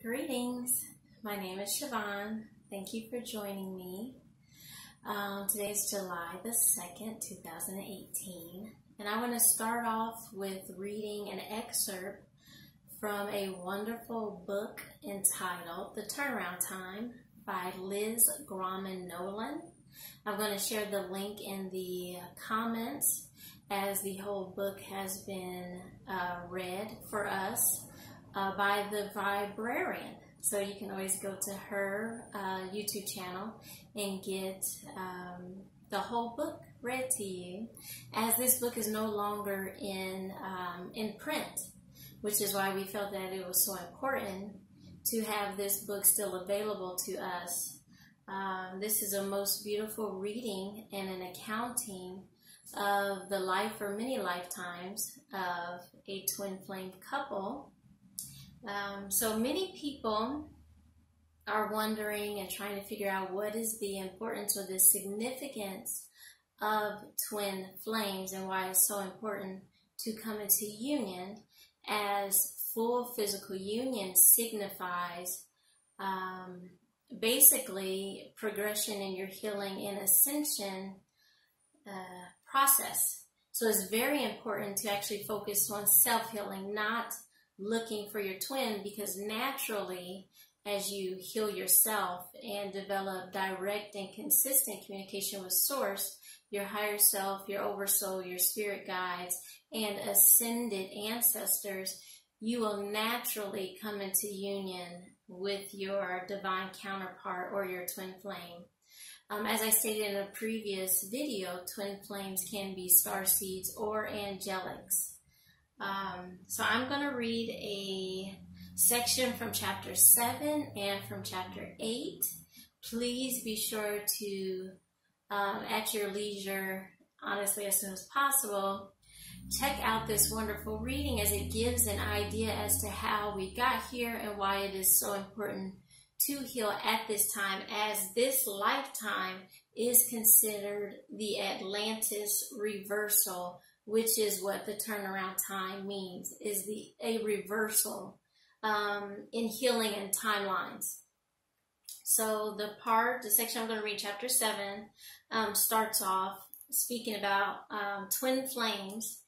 Greetings, my name is Siobhan. Thank you for joining me. Today is July the 2nd, 2018, and I want to start off with reading an excerpt from a wonderful book entitled The Turnaround Time by Liz Grauman Nolan. I'm going to share the link in the comments as the whole book has been read for us by the Librarian. So you can always go to her YouTube channel and get the whole book read to you, as this book is no longer in print, which is why we felt that it was so important to have this book still available to us. This is a most beautiful reading and an accounting of the life or many lifetimes of a twin flame couple. So many people are wondering and trying to figure out what is the importance or the significance of twin flames and why it's so important to come into union, as full physical union signifies basically progression in your healing and ascension process. So it's very important to actually focus on self-healing, not looking for your twin, because naturally, as you heal yourself and develop direct and consistent communication with Source, your higher self, your oversoul, your spirit guides, and ascended ancestors, you will naturally come into union with your divine counterpart or your twin flame. As I stated in a previous video, twin flames can be starseeds or angelics. So I'm going to read a section from chapter 7 and from chapter 8. Please be sure to, at your leisure, honestly as soon as possible, check out this wonderful reading, as it gives an idea as to how we got here and why it is so important to heal at this time, as this lifetime is considered the Atlantis Reversal, which is what the turnaround time means, is a reversal in healing and timelines. So the section I'm going to read, chapter 7, starts off speaking about twin flames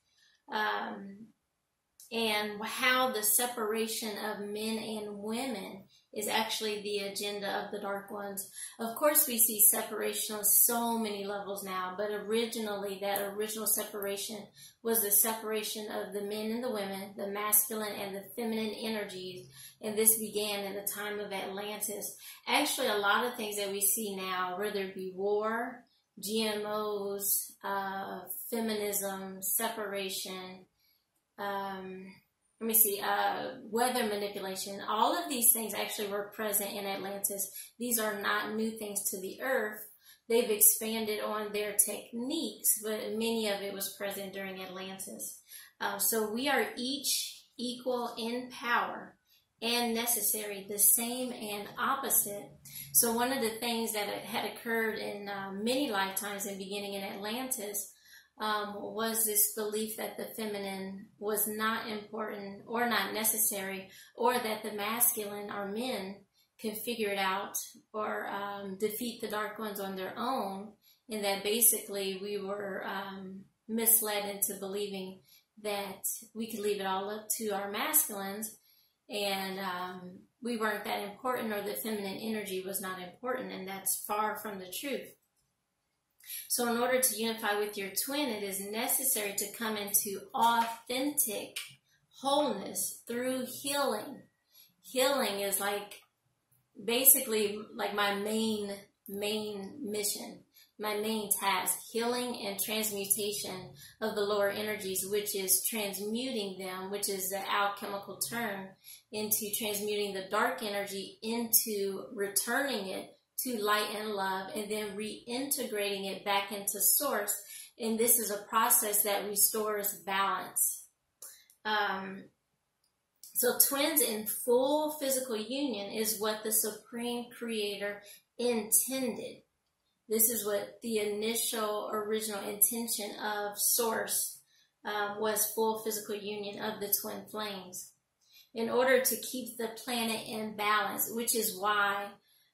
and how the separation of men and women is actually the agenda of the Dark Ones. Of course, we see separation on so many levels now, but originally, that original separation was the separation of the men and the women, the masculine and the feminine energies, and this began in the time of Atlantis. Actually, a lot of things that we see now, whether it be war, GMOs, feminism, separation, weather manipulation, all of these things actually were present in Atlantis. These are not new things to the earth. They've expanded on their techniques, but many of it was present during Atlantis. So we are each equal in power and necessary, the same and opposite. So one of the things that had occurred in many lifetimes and beginning in Atlantis was this belief that the feminine was not important or not necessary, or that the masculine or men can figure it out or defeat the Dark Ones on their own, and that basically we were misled into believing that we could leave it all up to our masculines, and we weren't that important, or the feminine energy was not important, and that's far from the truth. So in order to unify with your twin, it is necessary to come into authentic wholeness through healing. Healing is basically my main mission, my main task, healing and transmutation of the lower energies, which is transmuting them, which is the alchemical term, into transmuting the dark energy into returning it to light and love, and then reintegrating it back into Source. And this is a process that restores balance. So twins in full physical union is what the Supreme Creator intended. This is what the initial original intention of Source was, full physical union of the twin flames. in order to keep the planet in balance, which is why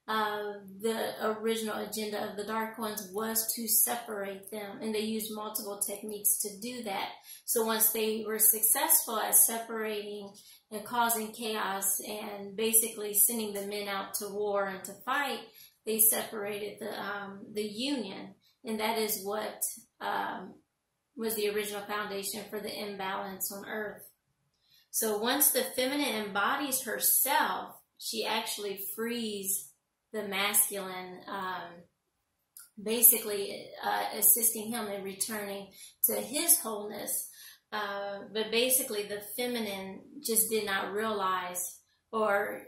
the original agenda of the Dark Ones was to separate them, and they used multiple techniques to do that. So once they were successful at separating and causing chaos and basically sending the men out to war and to fight, they separated the Union, and that is what was the original foundation for the imbalance on Earth. So once the feminine embodies herself, she actually frees the masculine, basically assisting him in returning to his wholeness. But basically the feminine just did not realize, or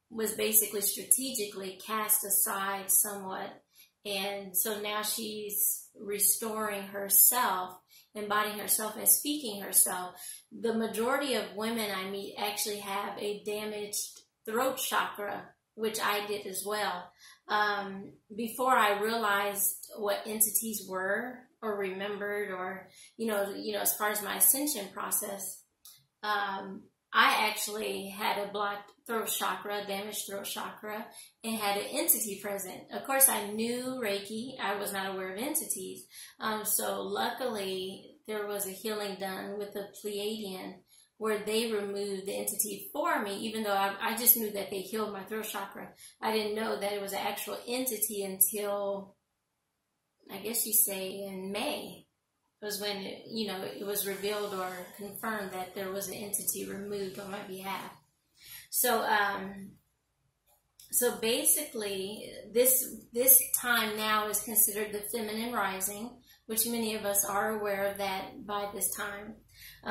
was basically strategically cast aside somewhat. And so now she's restoring herself, embodying herself and speaking herself. The majority of women I meet actually have a damaged throat chakra, which I did as well. Before I realized what entities were or remembered, or, as far as my ascension process, I actually had a blocked throat chakra, damaged throat chakra, and had an entity present. Of course, I knew Reiki. I was not aware of entities. So luckily, there was a healing done with the Pleiadian where they removed the entity for me, even though I just knew that they healed my throat chakra. I didn't know that it was an actual entity until, I guess you say, in May. Was when it was revealed or confirmed that there was an entity removed on my behalf. So so basically this time now is considered the feminine rising, which many of us are aware of that by this time.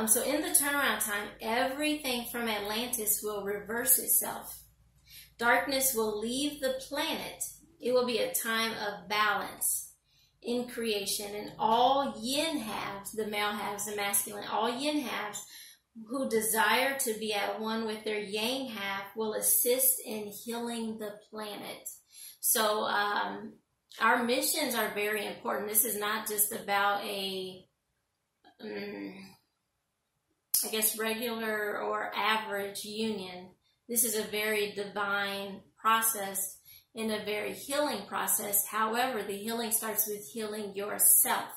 So in the turnaround time, everything from Atlantis will reverse itself. Darkness will leave the planet. It will be a time of balance in creation, and all yin halves, the male halves, the masculine, all yin halves who desire to be at one with their yang half will assist in healing the planet. So our missions are very important. This is not just about a I guess regular or average union. This is a very divine process in a very healing process. However, the healing starts with healing yourself.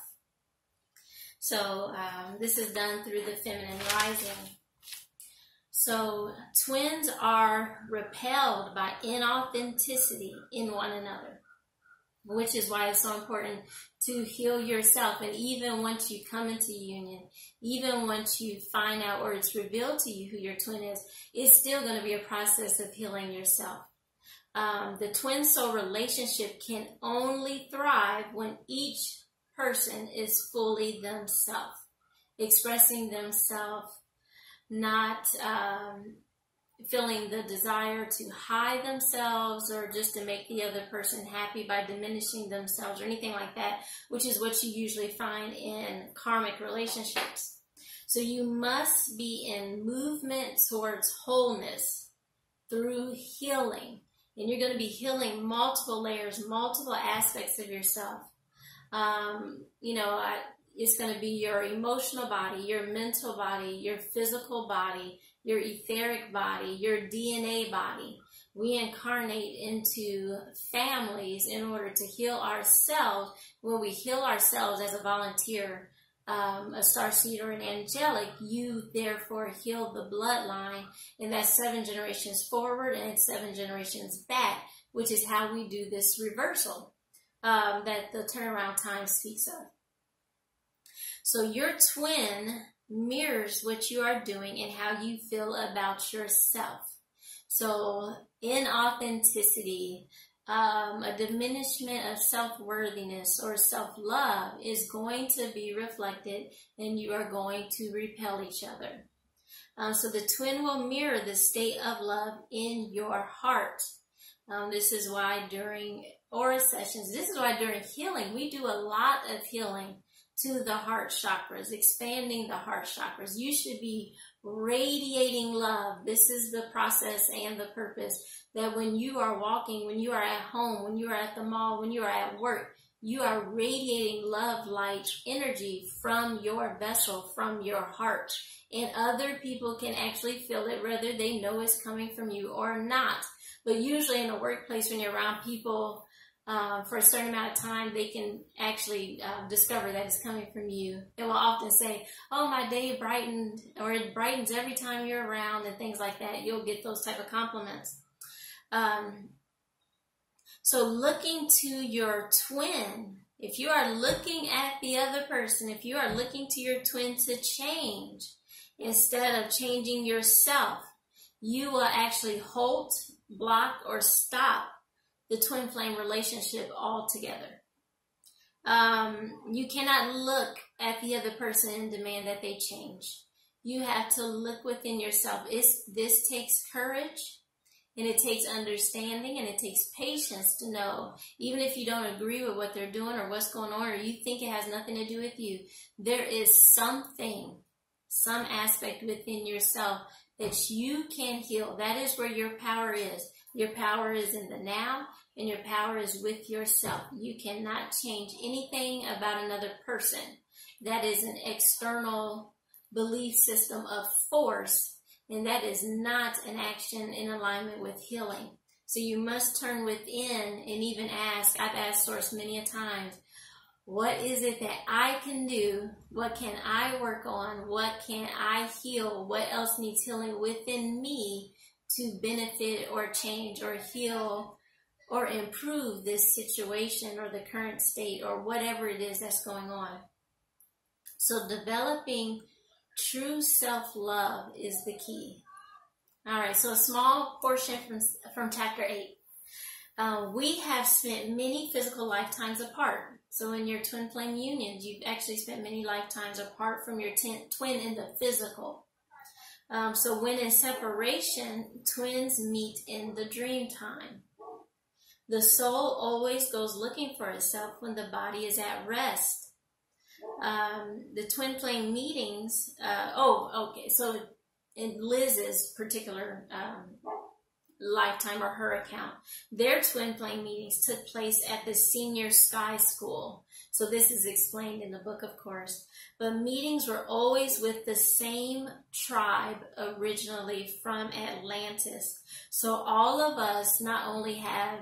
So this is done through the feminine rising. So twins are repelled by inauthenticity in one another, which is why it's so important to heal yourself. And even once you come into union, even once you find out or it's revealed to you who your twin is, it's still going to be a process of healing yourself. The twin soul relationship can only thrive when each person is fully themselves, expressing themselves, not feeling the desire to hide themselves or just to make the other person happy by diminishing themselves or anything like that, which is what you usually find in karmic relationships. So you must be in movement towards wholeness through healing. And you're going to be healing multiple layers, multiple aspects of yourself. It's going to be your emotional body, your mental body, your physical body, your etheric body, your DNA body. We incarnate into families in order to heal ourselves. When we heal ourselves as a volunteer, a starseed or an angelic, you therefore heal the bloodline, and that's 7 generations forward and 7 generations back, which is how we do this reversal that the turnaround time speaks of. So your twin mirrors what you are doing and how you feel about yourself. So inauthenticity, a diminishment of self-worthiness or self-love is going to be reflected, and you are going to repel each other. So the twin will mirror the state of love in your heart. This is why during aura sessions, this is why during healing, we do a lot of healing to the heart chakras, expanding the heart chakras. You should be radiating love. This is the process and the purpose, that when you are walking, when you are at home, when you are at the mall, when you are at work, You are radiating love, light, energy from your vessel, from your heart. And other people can actually feel it, whether they know it's coming from you or not. But usually in a workplace, when you're around people for a certain amount of time, they can actually discover that it's coming from you. They will often say, oh, my day brightened, or it brightens every time you're around, and things like that. You'll get those type of compliments. So looking to your twin, if you are looking at the other person, if you are looking to your twin to change, instead of changing yourself, you will actually halt, block, or stop the twin flame relationship altogether. You cannot look at the other person and demand that they change. You have to look within yourself. This takes courage, and it takes understanding, and it takes patience to know, even if you don't agree with what they're doing or what's going on, or you think it has nothing to do with you, there is something, some aspect within yourself that you can heal. That is where your power is. Your power is in the now, and your power is with yourself. You cannot change anything about another person. That is an external belief system of force, and that is not an action in alignment with healing. So you must turn within and even ask. I've asked Source many a times, what is it that I can do? What can I work on? What can I heal? What else needs healing within me to benefit or change or heal or improve this situation or the current state or whatever it is that's going on? So developing true self-love is the key. All right, so a small portion from chapter 8. We have spent many physical lifetimes apart. So in your twin flame unions, you've actually spent many lifetimes apart from your twin in the physical. So when in separation, twins meet in the dream time. The soul always goes looking for itself when the body is at rest. The twin flame meetings, so in Liz's particular lifetime or her account, their twin flame meetings took place at the senior sky school. So this is explained in the book, of course. But meetings were always with the same tribe originally from Atlantis. So all of us not only have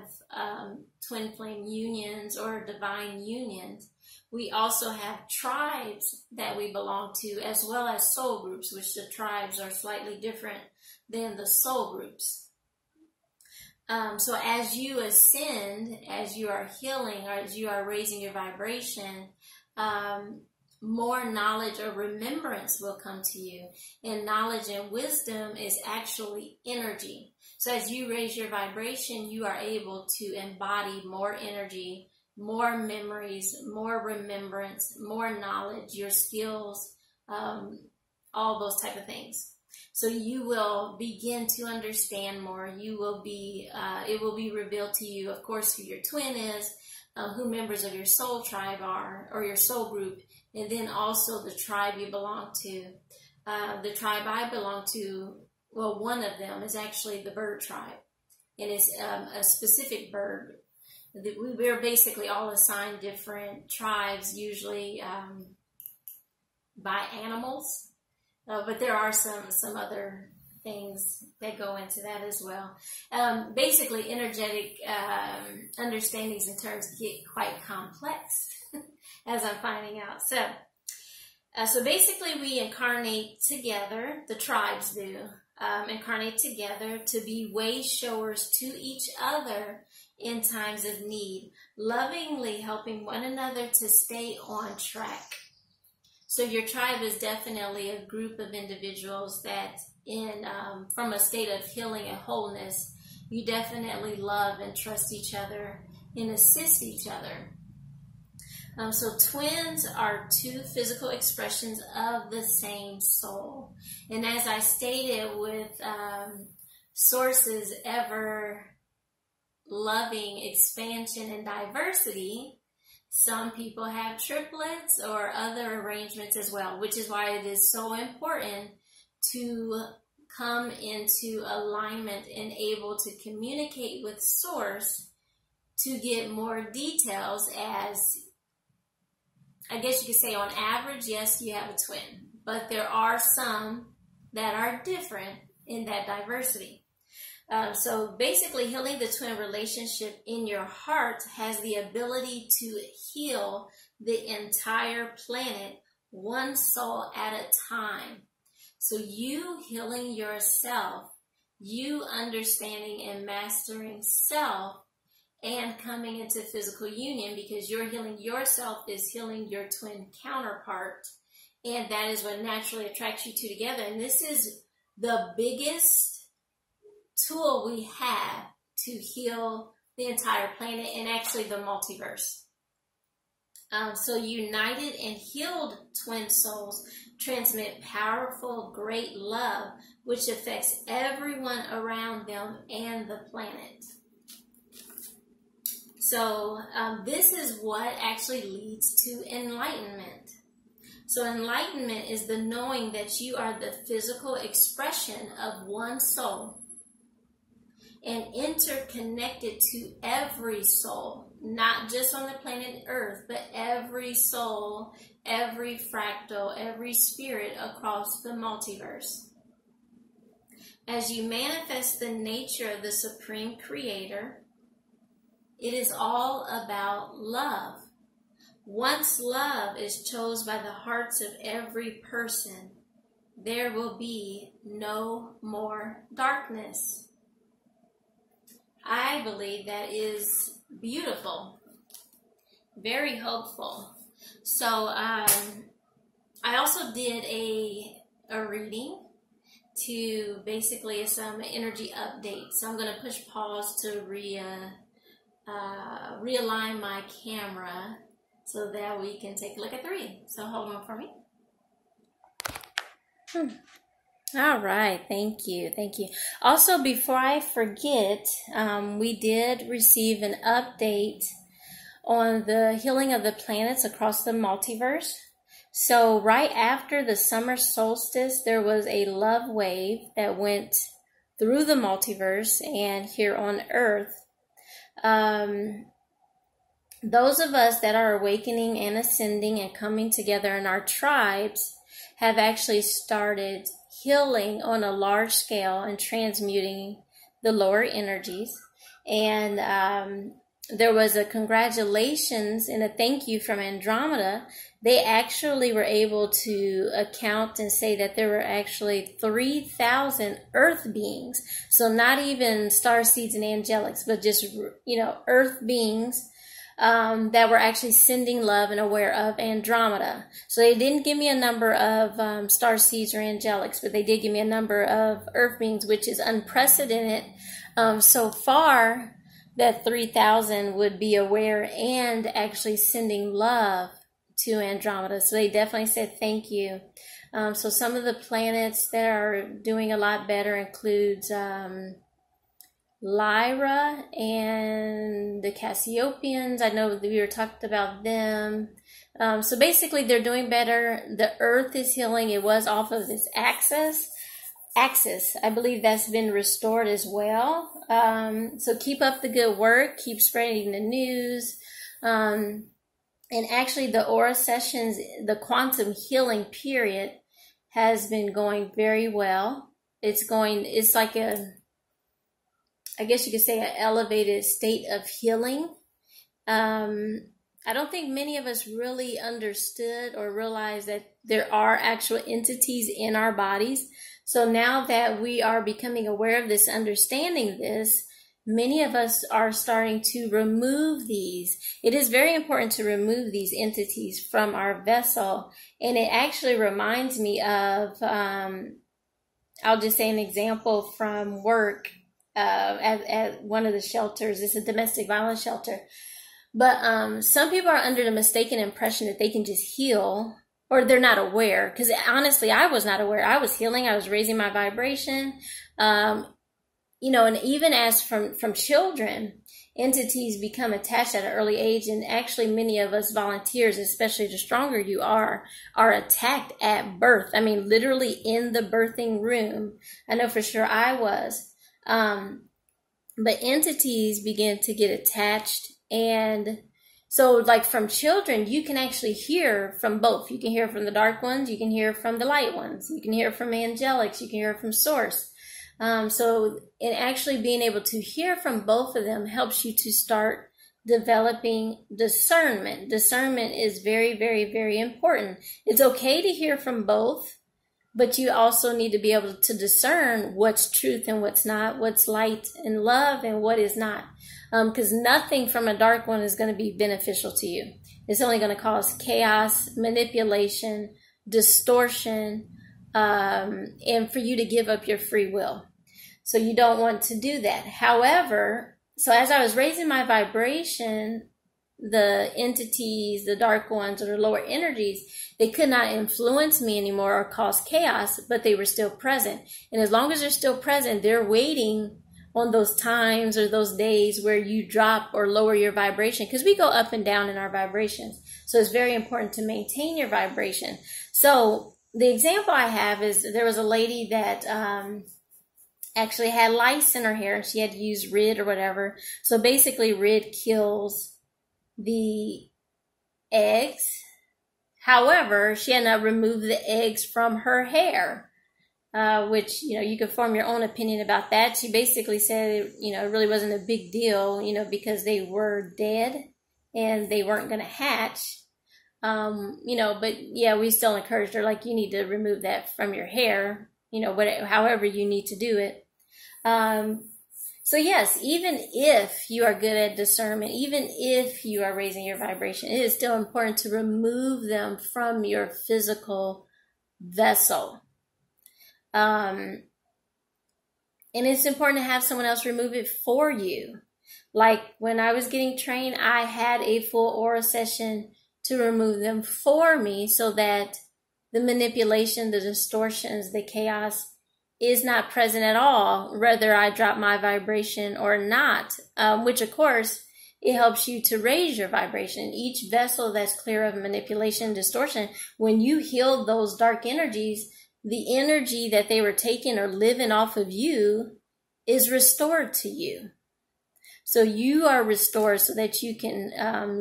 twin flame unions or divine unions, we also have tribes that we belong to, as well as soul groups, which the tribes are slightly different than the soul groups. So as you ascend, as you are healing, or as you are raising your vibration, more knowledge or remembrance will come to you. And knowledge and wisdom is actually energy. So as you raise your vibration, you are able to embody more energy, more memories, more remembrance, more knowledge, your skills, all those type of things. So you will begin to understand more. You will be, it will be revealed to you, of course, who your twin is, who members of your soul tribe are, or your soul group, and then also the tribe you belong to. The tribe I belong to, well, one of them is actually the bird tribe, and it's a specific bird. We're basically all assigned different tribes, usually by animals. But there are some other things that go into that as well. Basically, energetic understandings and terms get quite complex, as I'm finding out. So basically, we incarnate together. The tribes do incarnate together to be way showers to each other in times of need, lovingly helping one another to stay on track. So your tribe is definitely a group of individuals that from a state of healing and wholeness, you definitely love and trust each other and assist each other. So twins are two physical expressions of the same soul. And as I stated, with Source's ever loving expansion and diversity, some people have triplets or other arrangements as well, which is why it is so important to come into alignment and able to communicate with Source to get more details, as I guess you could say on average, yes, you have a twin, but there are some that are different in that diversity. So basically, healing the twin relationship in your heart has the ability to heal the entire planet, one soul at a time. So you healing yourself, you understanding and mastering self, and coming into physical union, because you're healing yourself is healing your twin counterpart. And that is what naturally attracts you two together. And this is the biggest tool we have to heal the entire planet and actually the multiverse. So united and healed twin souls transmit powerful, great love, which affects everyone around them and the planet. So this is what actually leads to enlightenment. So enlightenment is the knowing that you are the physical expression of one soul and interconnected to every soul, not just on the planet Earth, but every soul, every fractal, every spirit across the multiverse. As you manifest the nature of the Supreme Creator, it is all about love. Once love is chosen by the hearts of every person, there will be no more darkness. I believe that is beautiful, very hopeful. So I also did a reading to basically some energy update. So I'm going to push pause to realign my camera so that we can take a look at the reading. So hold on for me. All right, thank you. Also, before I forget, we did receive an update on the healing of the planets across the multiverse. So right after the summer solstice, there was a love wave that went through the multiverse and here on Earth. Those of us that are awakening and ascending and coming together in our tribes have actually started healing on a large scale and transmuting the lower energies. And there was a congratulations and a thank you from Andromeda. They actually were able to account and say that there were actually 3,000 Earth beings. So not even starseeds and angelics, but just, Earth beings that were actually sending love and aware of Andromeda. So they didn't give me a number of starseeds or angelics, but they did give me a number of Earth beings, which is unprecedented so far, that 3,000 would be aware and actually sending love to Andromeda. So they definitely said thank you. So some of the planets that are doing a lot better includes Lyra and the Cassiopeans. I know that we were talked about them. So basically they're doing better. The Earth is healing. It was off of this axis. I believe that's been restored as well. So keep up the good work. Keep spreading the news. And actually the aura sessions, the quantum healing period has been going very well. It's like I guess you could say an elevated state of healing. I don't think many of us really understood or realized that there are actual entities in our bodies. So now that we are becoming aware of this, understanding this, many of us are starting to remove these. It is very important to remove these entities from our vessel. And it actually reminds me of, I'll just say an example from work at one of the shelters. It's a domestic violence shelter. But some people are under the mistaken impression that they can just heal, or they're not aware. Because honestly, I was not aware. I was healing. I was raising my vibration. And even as from children, entities become attached at an early age. And actually, many of us volunteers, especially the stronger you are attacked at birth. I mean, literally in the birthing room. I know for sure I was. But entities begin to get attached. And so like from children, you can actually hear from both. You can hear from the dark ones. You can hear from the light ones. You can hear from angelics. You can hear from source. So in actually being able to hear from both of them helps you to start developing discernment. Discernment is very, very, very important. It's okay to hear from both, but you also need to be able to discern what's truth and what's not, what's light and love and what is not. Because nothing from a dark one is going to be beneficial to you. It's only going to cause chaos, manipulation, distortion, and for you to give up your free will. So you don't want to do that. However, so as I was raising my vibration, the entities, the dark ones, or the lower energies, they could not influence me anymore or cause chaos, but they were still present. And as long as they're still present, they're waiting on those times or those days where you drop or lower your vibration, because we go up and down in our vibrations. So it's very important to maintain your vibration. So the example I have is there was a lady that actually had lice in her hair, and she had to use Rid or whatever. So basically Rid kills the eggs. However, she had to remove the eggs from her hair, which, you could form your own opinion about that. She basically said, it really wasn't a big deal, because they were dead and they weren't going to hatch. But yeah, we still encouraged her, like, you need to remove that from your hair, however you need to do it. So yes, even if you are good at discernment, even if you are raising your vibration, it is still important to remove them from your physical vessel. And it's important to have someone else remove it for you. Like when I was getting trained, I had a full aura session to remove them for me so that the manipulation, the distortions, the chaos is not present at all, whether I drop my vibration or not, which of course, it helps you to raise your vibration. Each vessel that's clear of manipulation, distortion, when you heal those dark energies, the energy that they were taking or living off of you is restored to you. So you are restored so that you can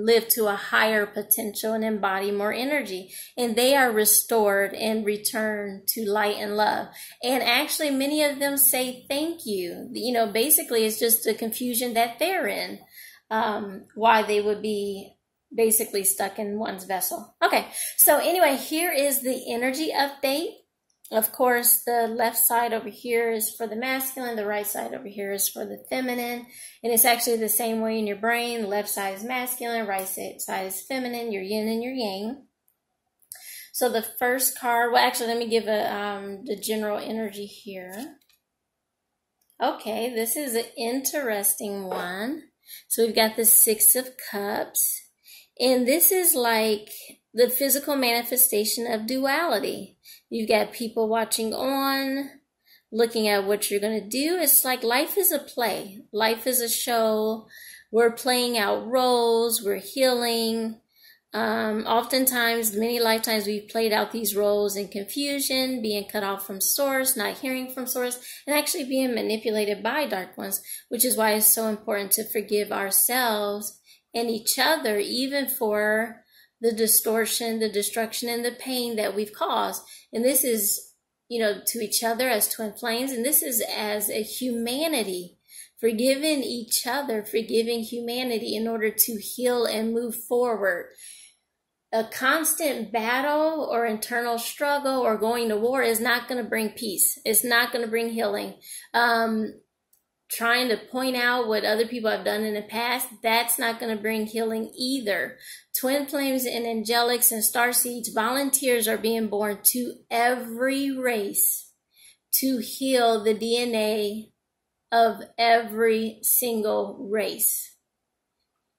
live to a higher potential and embody more energy. And they are restored and return to light and love. And actually, many of them say thank you. Basically, it's just the confusion that they're in, why they would be basically stuck in one's vessel. Okay, so anyway, here is the energy update. Of course, the left side over here is for the masculine. The right side over here is for the feminine. And it's actually the same way in your brain. The left side is masculine, right side is feminine, your yin and your yang. So the first card, well, actually, let me give the general energy here. Okay, this is an interesting one. So we've got the Six of Cups. And this is like the physical manifestation of duality. You've got people watching on, looking at what you're going to do. It's like life is a play. Life is a show. We're playing out roles. We're healing. Oftentimes, many lifetimes, we've played out these roles in confusion, being cut off from source, not hearing from source, and actually being manipulated by dark ones, which is why it's so important to forgive ourselves and each other, even for the distortion, the destruction, and the pain that we've caused. And this is, to each other as twin flames, and this is as a humanity, forgiving each other, forgiving humanity in order to heal and move forward. A constant battle or internal struggle or going to war is not going to bring peace. It's not going to bring healing. Trying to point out what other people have done in the past, that's not going to bring healing either. Twin flames and angelics and starseeds, volunteers are being born to every race to heal the DNA of every single race.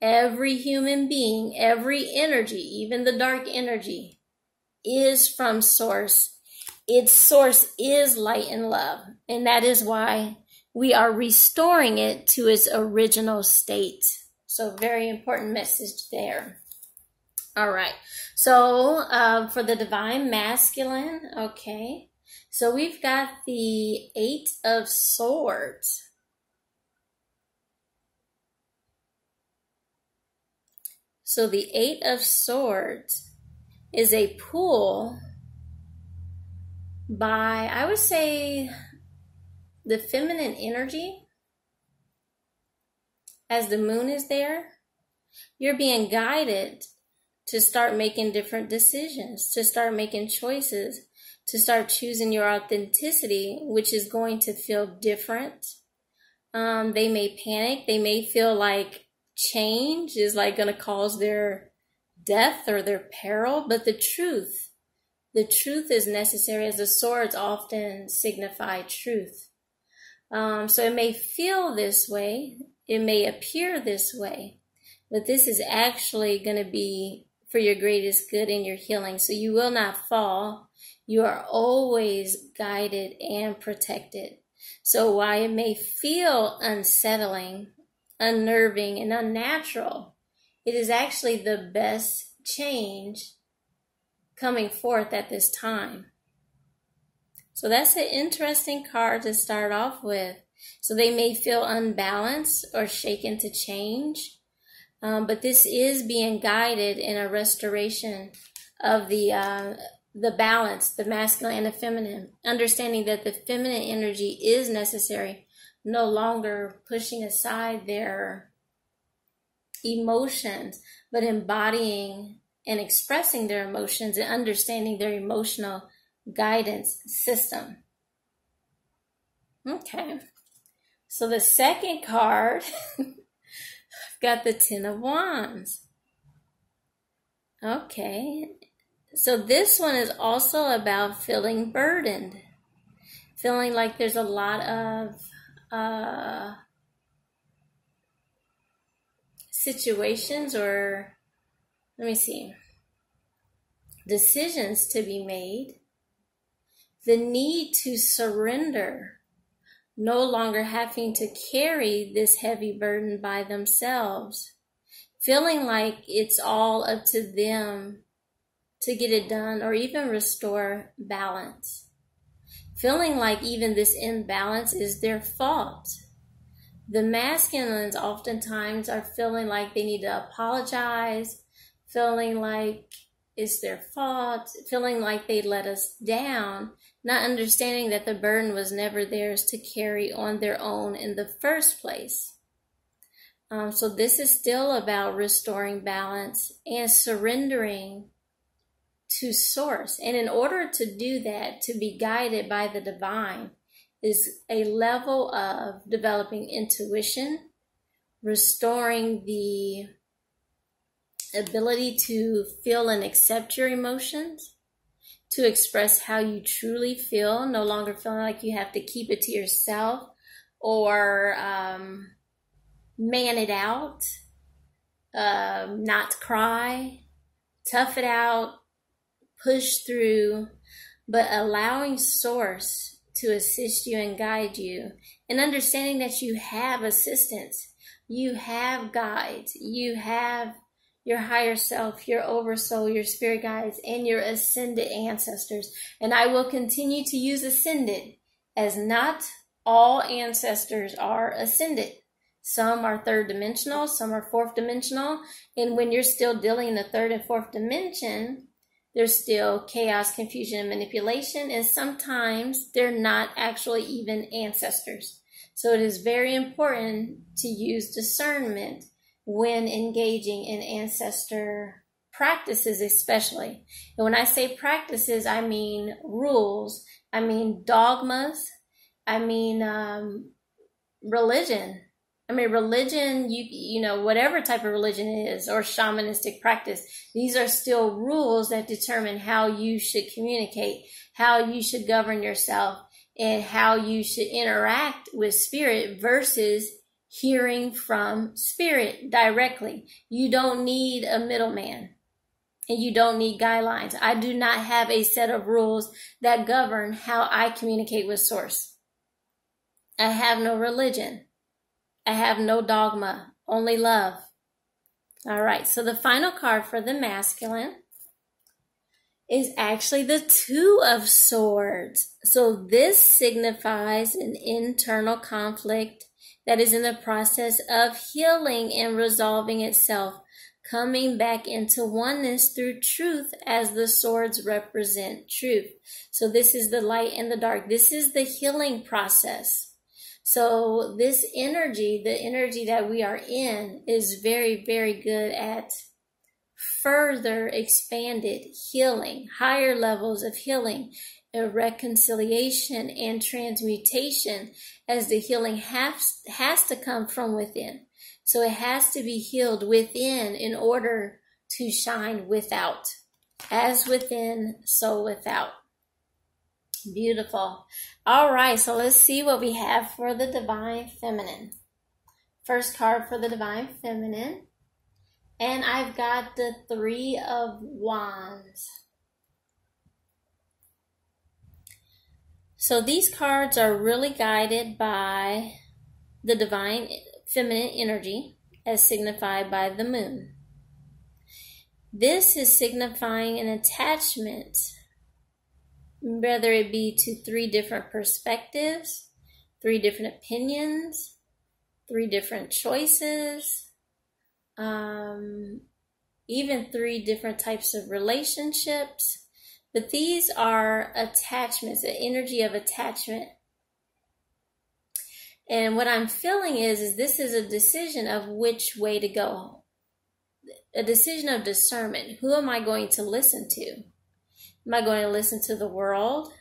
Every human being, every energy, even the dark energy, is from source. Its source is light and love. And that is why we are restoring it to its original state. So very important message there. All right. So for the divine masculine, okay. So we've got the Eight of Swords. So the Eight of Swords is a pull by, I would say, the feminine energy. As the moon is there, you're being guided to start making different decisions, to start making choices, to start choosing your authenticity, which is going to feel different. They may panic. They may feel like change is like going to cause their death or their peril. But the truth is necessary, as the swords often signify truth. So it may feel this way. It may appear this way, but this is actually going to be for your greatest good and your healing. So you will not fall. You are always guided and protected. So while it may feel unsettling, unnerving, and unnatural, it is actually the best change coming forth at this time. So that's an interesting card to start off with. So they may feel unbalanced or shaken to change, but this is being guided in a restoration of the balance, the masculine and the feminine, understanding that the feminine energy is necessary, no longer pushing aside their emotions, but embodying and expressing their emotions and understanding their emotional guidance system. Okay. So the second card, I've got the Ten of Wands. Okay. So this one is also about feeling burdened. Feeling like there's a lot of situations or, let me see, decisions to be made. The need to surrender. No longer having to carry this heavy burden by themselves, feeling like it's all up to them to get it done or even restore balance, feeling like even this imbalance is their fault. The masculines oftentimes are feeling like they need to apologize, feeling like it's their fault, feeling like they let us down, not understanding that the burden was never theirs to carry on their own in the first place. So this is still about restoring balance and surrendering to source. And in order to do that, to be guided by the divine, is a level of developing intuition, restoring the ability to feel and accept your emotions, to express how you truly feel, no longer feeling like you have to keep it to yourself or man it out, not cry, tough it out, push through, but allowing source to assist you and guide you, and understanding that you have assistance, you have guides, you have your higher self, your oversoul, your spirit guides, and your ascended ancestors. And I will continue to use ascended, as not all ancestors are ascended. Some are third dimensional, some are fourth dimensional. And when you're still dealing in the third and fourth dimension, there's still chaos, confusion, and manipulation. And sometimes they're not actually even ancestors. So it is very important to use discernment when engaging in ancestor practices, especially. And when I say practices, I mean rules, I mean dogmas, I mean religion. I mean religion, you know, whatever type of religion it is, or shamanistic practice, these are still rules that determine how you should communicate, how you should govern yourself, and how you should interact with spirit versus hearing from spirit directly. You don't need a middleman, and you don't need guidelines. I do not have a set of rules that govern how I communicate with source. I have no religion. I have no dogma, only love. All right, so the final card for the masculine is actually the Two of Swords. So this signifies an internal conflict that is in the process of healing and resolving itself, coming back into oneness through truth, as the swords represent truth. So this is the light and the dark. This is the healing process. So this energy, the energy that we are in, is very, very good at further expanded healing, higher levels of healing, and reconciliation and transmutation, as the healing has to come from within. So it has to be healed within in order to shine without. As within, so without. Beautiful. All right, so let's see what we have for the Divine Feminine. First card for the Divine Feminine. And I've got the Three of Wands. So these cards are really guided by the Divine Feminine energy, as signified by the moon. This is signifying an attachment, whether it be to 3 different perspectives, 3 different opinions, 3 different choices, even 3 different types of relationships. But these are attachments, the energy of attachment. And what I'm feeling is this is a decision of which way to go. A decision of discernment. Who am I going to listen to? Am I going to listen to the world?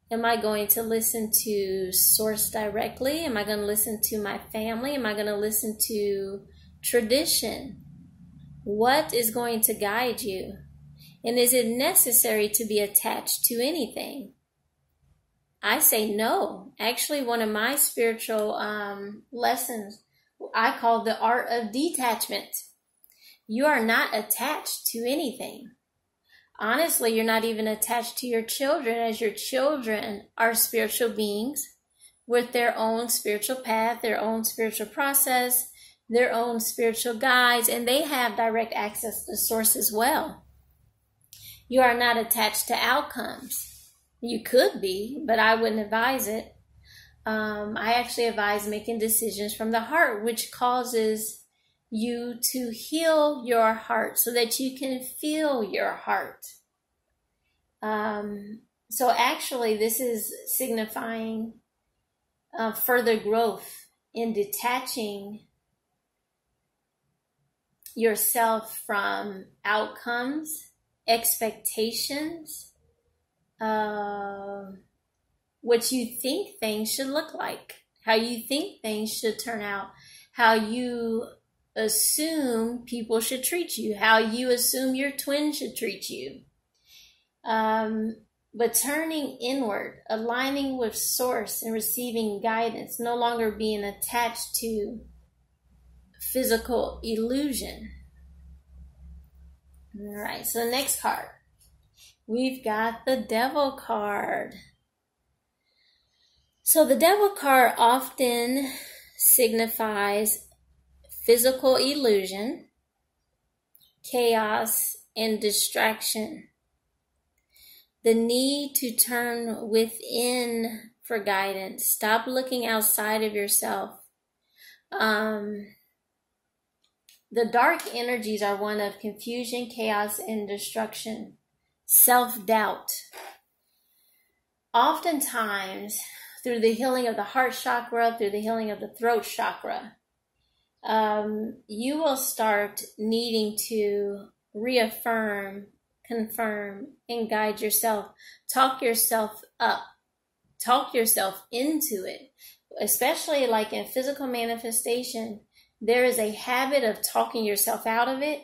Am I going to listen to Source directly? Am I going to listen to my family? Am I going to listen to tradition? What is going to guide you? And is it necessary to be attached to anything? I say no. Actually, one of my spiritual lessons, I call the art of detachment. You are not attached to anything. Honestly, you're not even attached to your children, as your children are spiritual beings with their own spiritual path, their own spiritual process, their own spiritual guides, and they have direct access to Source as well. You are not attached to outcomes. You could be, but I wouldn't advise it. I actually advise making decisions from the heart, which causes you to heal your heart so that you can feel your heart. So actually, this is signifying further growth in detaching yourself from outcomes, expectations, what you think things should look like, how you think things should turn out, how you assume people should treat you, how you assume your twin should treat you. But turning inward, aligning with Source and receiving guidance, no longer being attached to physical illusion. All right, so the next card. We've got the Devil card. So the Devil card often signifies physical illusion, chaos, and distraction. The need to turn within for guidance. Stop looking outside of yourself. The dark energies are one of confusion, chaos, and destruction. Self-doubt. Oftentimes, through the healing of the heart chakra, through the healing of the throat chakra, you will start needing to reaffirm, confirm, and guide yourself. Talk yourself up. Talk yourself into it. Especially like in physical manifestation, there is a habit of talking yourself out of it,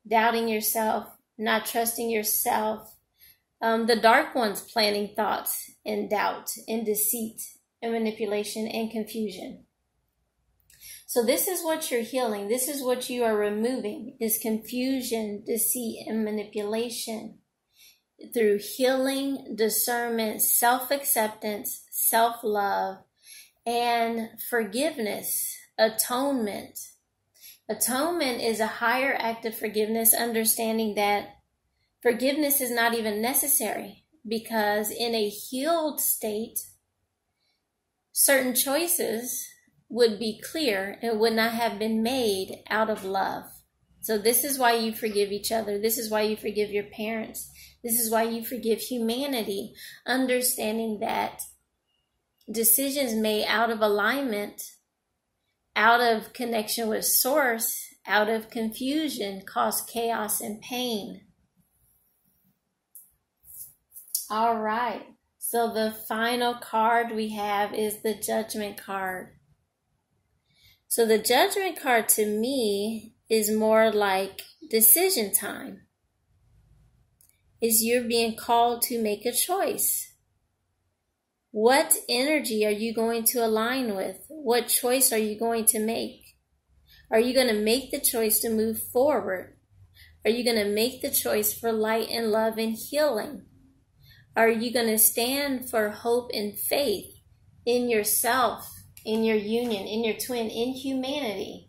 doubting yourself, not trusting yourself. The dark ones planting thoughts and doubt and deceit and manipulation and confusion. So this is what you're healing. This is what you are removing, is confusion, deceit, and manipulation. Through healing, discernment, self-acceptance, self-love, and forgiveness, atonement. Atonement is a higher act of forgiveness, understanding that forgiveness is not even necessary, because in a healed state, certain choices would be clear and would not have been made out of love. So this is why you forgive each other. This is why you forgive your parents. This is why you forgive humanity, understanding that decisions made out of alignment, out of connection with source, out of confusion, cause chaos and pain. All right. So the final card we have is the Judgment card. So the Judgment card to me is more like decision time. Is you're being called to make a choice. What energy are you going to align with? What choice are you going to make? Are you going to make the choice to move forward? Are you going to make the choice for light and love and healing? Are you going to stand for hope and faith in yourself, in your union, in your twin, in humanity?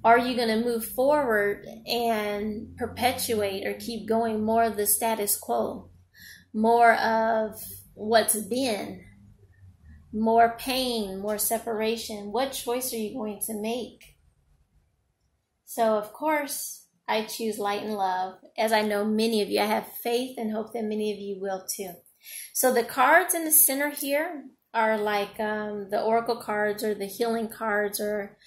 Are you going to move forward and perpetuate or keep going more of the status quo, more of what's been, more pain, more separation? What choice are you going to make? So, of course, I choose light and love, as I know many of you. I have faith and hope that many of you will too. So the cards in the center here are like the oracle cards or the healing cards, or,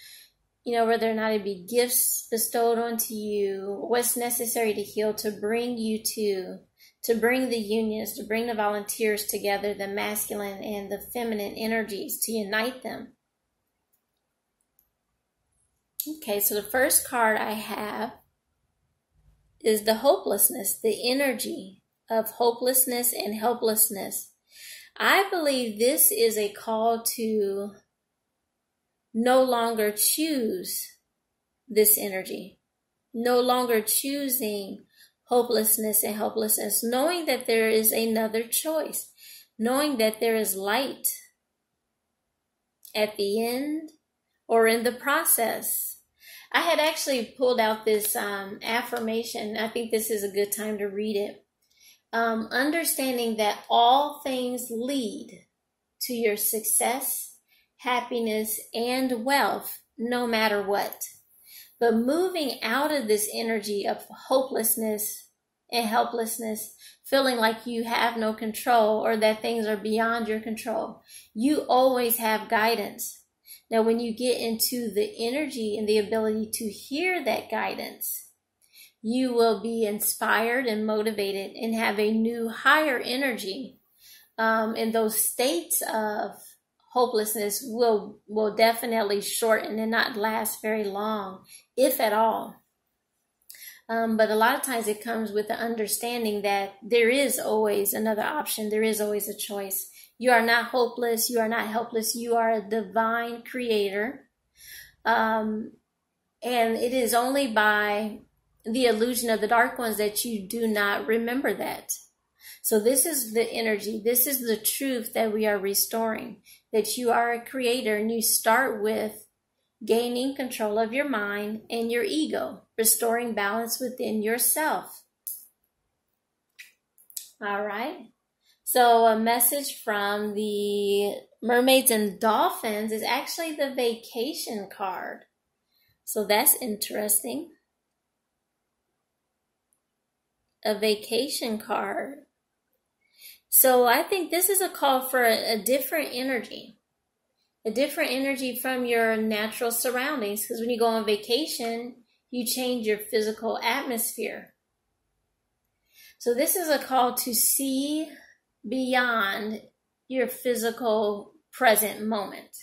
you know, whether or not it be gifts bestowed onto you, what's necessary to heal, to bring you to bring the unions, to bring the volunteers together, the masculine and the feminine energies, to unite them. Okay, so the first card I have is the hopelessness, the energy of hopelessness and helplessness. I believe this is a call to no longer choose this energy, no longer choosing hopelessness and helplessness, knowing that there is another choice, knowing that there is light at the end or in the process. I had actually pulled out this affirmation. I think this is a good time to read it. Understanding that all things lead to your success, happiness, and wealth, no matter what. But moving out of this energy of hopelessness and helplessness, feeling like you have no control or that things are beyond your control, you always have guidance. Now, when you get into the energy and the ability to hear that guidance, you will be inspired and motivated and have a new higher energy. And those states of hopelessness will definitely shorten and not last very long, if at all. But a lot of times it comes with the understanding that there is always another option. There is always a choice. You are not hopeless. You are not helpless. You are a divine creator. And it is only by the illusion of the dark ones that you do not remember that. So this is the energy. This is the truth that we are restoring, that you are a creator, and you start with gaining control of your mind and your ego, restoring balance within yourself. All right. So a message from the mermaids and dolphins is actually the vacation card. So that's interesting. A vacation card. So I think this is a call for a different energy. A different energy from your natural surroundings. Because when you go on vacation, you change your physical atmosphere. So this is a call to see beyond your physical present moment,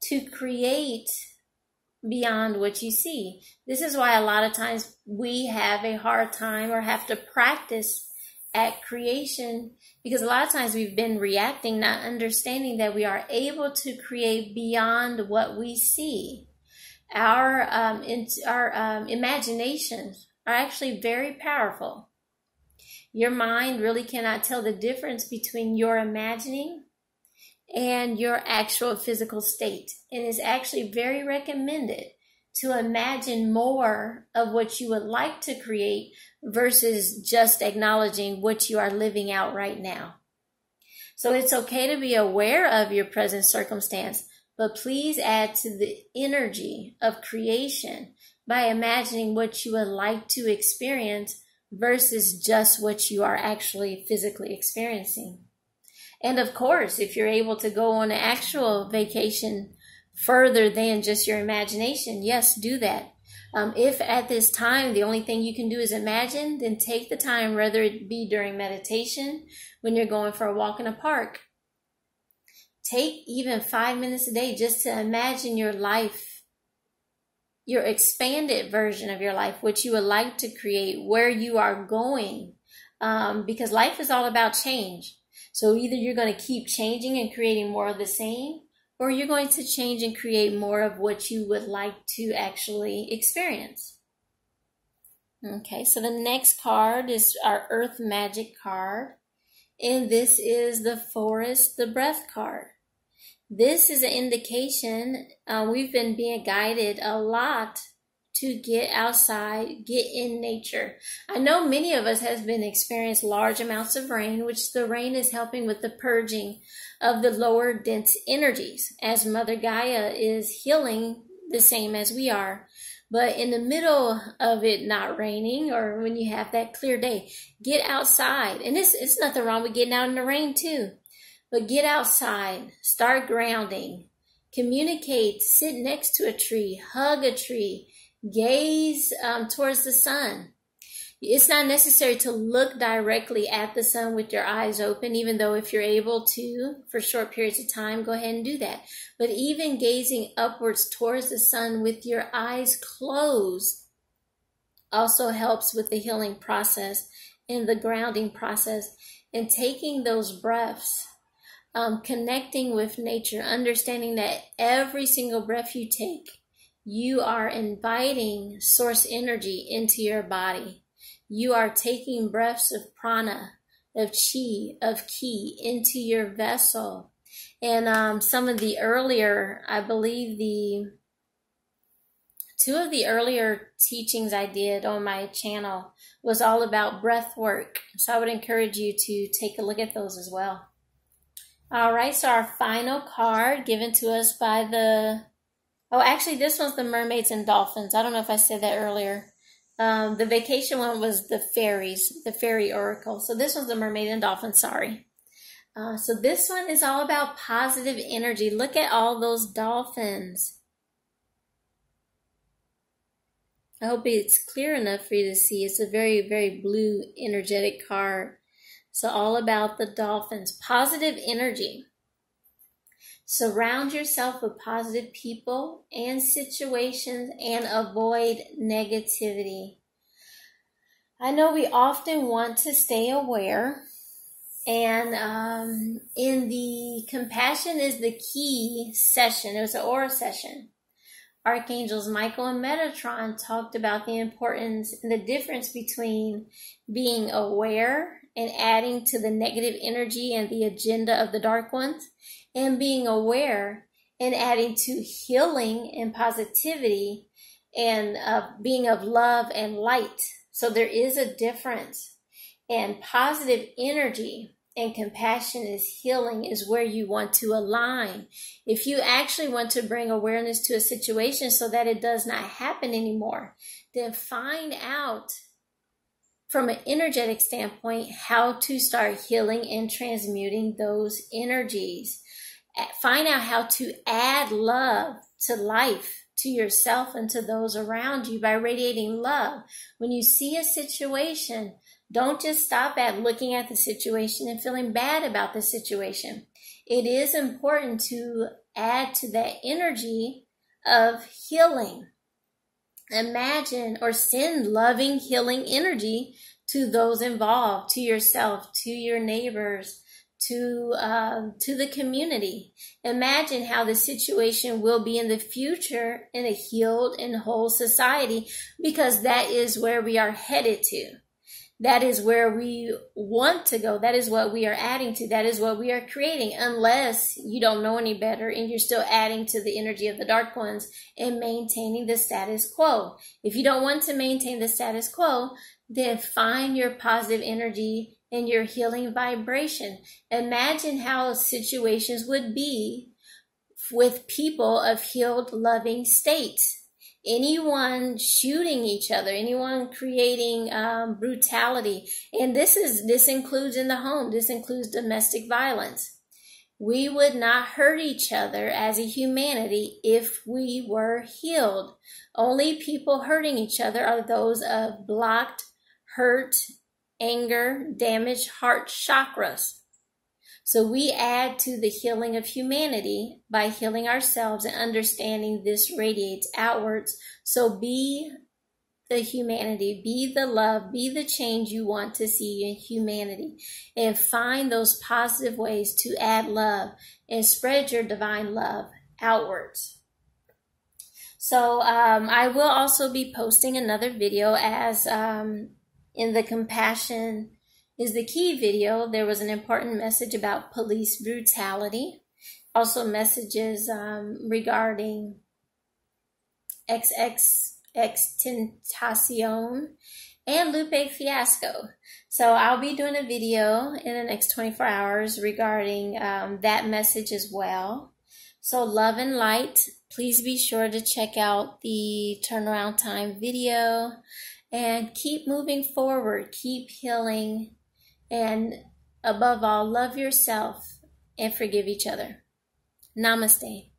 to create beyond what you see. This is why a lot of times we have a hard time or have to practice at creation, because a lot of times we've been reacting, not understanding that we are able to create beyond what we see. Our imaginations are actually very powerful. Your mind really cannot tell the difference between your imagining and your actual physical state. And it's actually very recommended to imagine more of what you would like to create versus just acknowledging what you are living out right now. So it's okay to be aware of your present circumstance, but please add to the energy of creation by imagining what you would like to experience versus just what you are actually physically experiencing. And of course, if you're able to go on an actual vacation further than just your imagination, yes, do that. If at this time the only thing you can do is imagine, then take the time, whether it be during meditation, when you're going for a walk in a park. Take even 5 minutes a day just to imagine your life, your expanded version of your life, what you would like to create, where you are going, because life is all about change. So either you're going to keep changing and creating more of the same, or you're going to change and create more of what you would like to actually experience. Okay, so the next card is our Earth Magic card, and this is the Forest, the Breath card. This is an indication we've been being guided a lot to get outside, get in nature. I know many of us have been experiencing large amounts of rain, which the rain is helping with the purging of the lower dense energies, as Mother Gaia is healing the same as we are. But in the middle of it not raining, or when you have that clear day, get outside. And it's nothing wrong with getting out in the rain too. But get outside, start grounding, communicate, sit next to a tree, hug a tree, gaze towards the sun. It's not necessary to look directly at the sun with your eyes open, even though if you're able to, for short periods of time, go ahead and do that. But even gazing upwards towards the sun with your eyes closed also helps with the healing process and the grounding process, and taking those breaths. Connecting with nature, understanding that every single breath you take, you are inviting source energy into your body. You are taking breaths of prana, of chi, of ki into your vessel. And some of the earlier, I believe two of the earlier teachings I did on my channel was all about breath work. So I would encourage you to take a look at those as well. All right, so our final card given to us by this one's the Mermaids and Dolphins. I don't know if I said that earlier. The vacation one was the fairies, the fairy oracle. So this one's the Mermaid and Dolphins, sorry. So this one is all about positive energy. Look at all those dolphins. I hope it's clear enough for you to see. It's a very, very blue, energetic card. So all about the dolphins, positive energy. Surround yourself with positive people and situations and avoid negativity. I know we often want to stay aware, and in the Compassion is the Key session, it was an aura session. Archangels Michael and Metatron talked about the importance and the difference between being aware and adding to the negative energy and the agenda of the dark ones, and being aware and adding to healing and positivity and being of love and light. So there is a difference. And positive energy and compassion is healing, is where you want to align. If you actually want to bring awareness to a situation so that it does not happen anymore, then find out from an energetic standpoint how to start healing and transmuting those energies. Find out how to add love to life, to yourself and to those around you by radiating love. When you see a situation, don't just stop at looking at the situation and feeling bad about the situation. It is important to add to that energy of healing. Imagine or send loving, healing energy to those involved, to yourself, to your neighbors, to the community. Imagine how the situation will be in the future in a healed and whole society, because that is where we are headed to. That is where we want to go. That is what we are adding to. That is what we are creating, unless you don't know any better and you're still adding to the energy of the dark ones and maintaining the status quo. If you don't want to maintain the status quo, then find your positive energy and your healing vibration. Imagine how situations would be with people of healed, loving states. Anyone shooting each other, anyone creating brutality, and this includes in the home, this includes domestic violence. We would not hurt each other as a humanity if we were healed. Only people hurting each other are those of blocked, hurt, anger, damaged heart chakras. So we add to the healing of humanity by healing ourselves and understanding this radiates outwards. So be the humanity, be the love, be the change you want to see in humanity, and find those positive ways to add love and spread your divine love outwards. So I will also be posting another video as in the Compassion is the Key video. There was an important message about police brutality. Also messages regarding Extentacion and Lupe Fiasco. So I'll be doing a video in the next 24 hours regarding that message as well. So love and light. Please be sure to check out the turnaround time video and keep moving forward, keep healing, and above all, love yourself and forgive each other. Namaste.